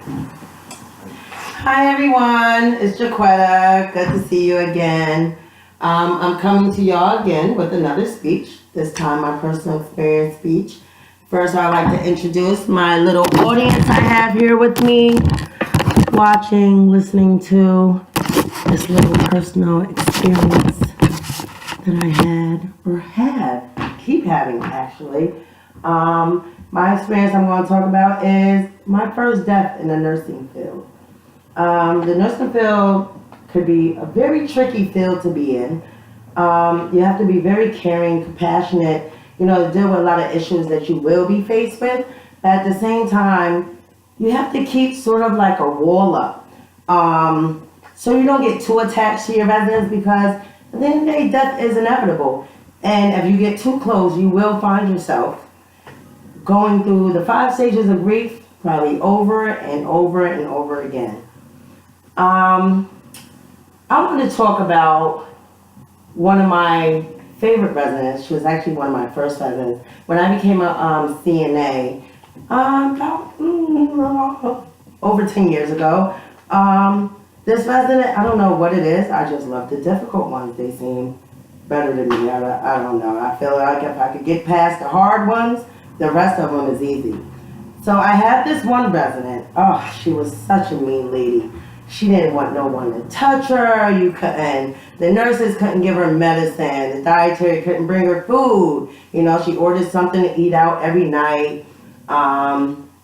Hi everyone, it's Jaquetta. Good to see you again. I'm coming to y'all again with another speech, this time my personal experience speech. First, I'd like to introduce my little audience I have here with me, watching, listening to this little personal experience that I had, or have, keep having actually. My experience I'm going to talk about is my first death in the nursing field. The nursing field could be a very tricky field to be in. You have to be very caring, compassionate, to deal with a lot of issues that you will be faced with. But at the same time, you have to keep sort of like a wall up. So you don't get too attached to your residents because at the end of the day, death is inevitable. And if you get too close, you will find yourself going through the 5 stages of grief, probably over and over and over again. I want to talk about one of my favorite residents. She was actually one of my first residents. When I became a CNA, about over 10 years ago, this resident, I don't know what it is, I just love the difficult ones. They seem better than me. I don't know. I feel like if I could get past the hard ones, the rest of them is easy. So I had this one resident. Oh, she was such a mean lady. She didn't want no one to touch her. You couldn't. The nurses couldn't give her medicine. The dietary couldn't bring her food. She ordered something to eat out every night.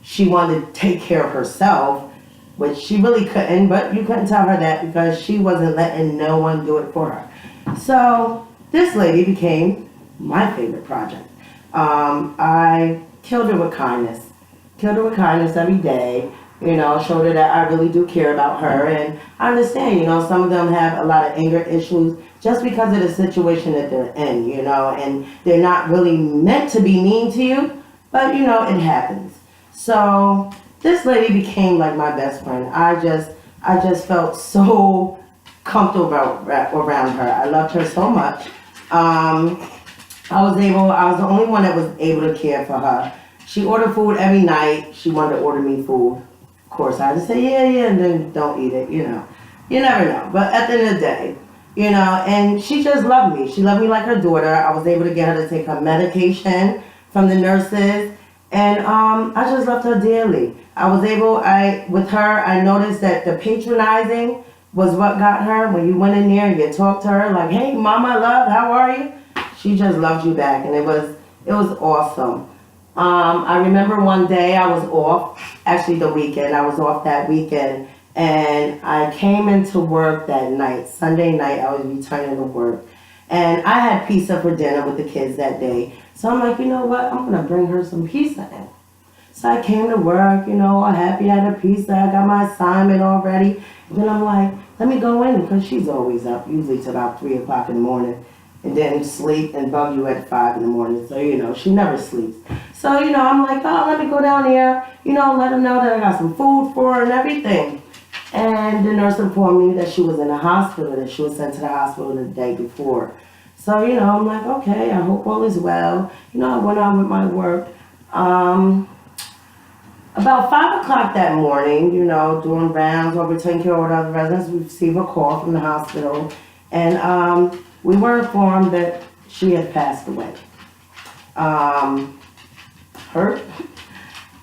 She wanted to take care of herself, which she really couldn't, but you couldn't tell her that because she wasn't letting no one do it for her. So this lady became my favorite project. I killed her with kindness. Killed her with kindness every day. Showed her that I really do care about her. And I understand, some of them have a lot of anger issues just because of the situation that they're in, and they're not really meant to be mean to you, but, it happens. So this lady became like my best friend. I just felt so comfortable around her. I loved her so much. I was the only one that was able to care for her. She ordered food every night. She wanted to order me food. Of course, I had to say, yeah, and then don't eat it, You never know. But at the end of the day, and she just loved me. She loved me like her daughter. I was able to get her to take her medication from the nurses. And I just loved her dearly. With her, I noticed that the patronizing was what got her. When you went in there and you talked to her like, hey, mama, love, how are you? She just loved you back. And it was awesome. I remember one day I was off, actually the weekend, I was off that weekend, and I came into work that night, Sunday night, I was returning to work, and I had pizza for dinner with the kids that day, so I'm like, you know what, I'm going to bring her some pizza in. So I came to work, all happy, I had a pizza, I got my assignment already, and then I'm like, let me go in, because she's always up, usually till about 3 o'clock in the morning. And then sleep and bug you at 5 in the morning. So, she never sleeps. So, I'm like, oh, let me go down here, let them know that I got some food for her and everything. And the nurse informed me that she was in the hospital, that she was sent to the hospital the day before. So, I'm like, okay, I hope all is well. I went on with my work. About 5 o'clock that morning, doing rounds over taking care of other residents, we received a call from the hospital. And, we were informed that she had passed away. Hurt,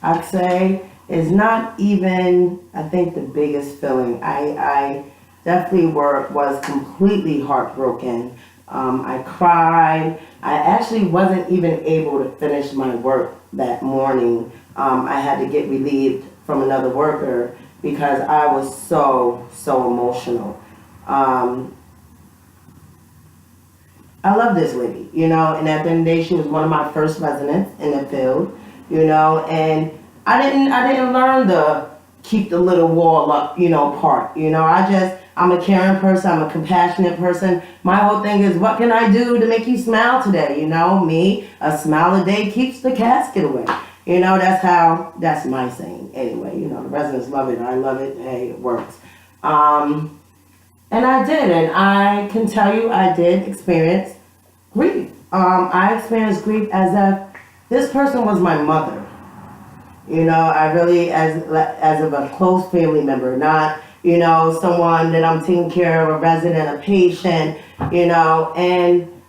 I'd say, is not even, I think, the biggest feeling. I definitely was completely heartbroken. I cried. I actually wasn't even able to finish my work that morning. I had to get relieved from another worker because I was so emotional. I love this lady, and at the end of the day, she was one of my first residents in the field, and I didn't learn to keep the little wall up, part, I'm a caring person, I'm a compassionate person. My whole thing is, what can I do to make you smile today? Me, a smile a day keeps the casket away. That's my saying anyway, the residents love it, I love it, hey, it works. And I did, and I can tell you I did experience grief. I experienced grief as if this person was my mother. You know, I really, as of a close family member, not, you know, someone that I'm taking care of, a resident, a patient, you know, and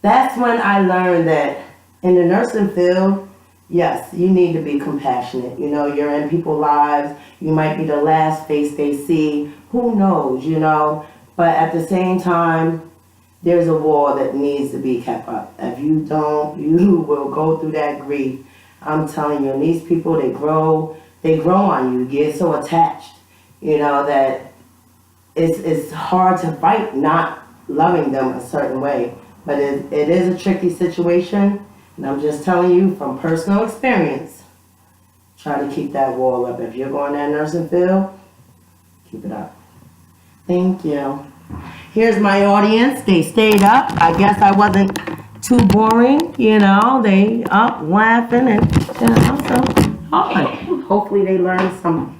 that's when I learned that in the nursing field, yes, you need to be compassionate. You know, you're in people's lives. You might be the last face they see. Who knows, you know? But at the same time, there's a wall that needs to be kept up. If you don't, you will go through that grief. I'm telling you, and these people, they grow on you. You get so attached, you know, that it's hard to fight not loving them a certain way. But it is a tricky situation, and I'm just telling you from personal experience, try to keep that wall up. If you're going that nursing field, keep it up. Thank you. Here's my audience. They stayed up. I guess I wasn't too boring, you know. They up laughing and, you know, so, all right. Hopefully they learned something.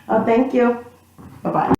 Oh, thank you. Bye-bye.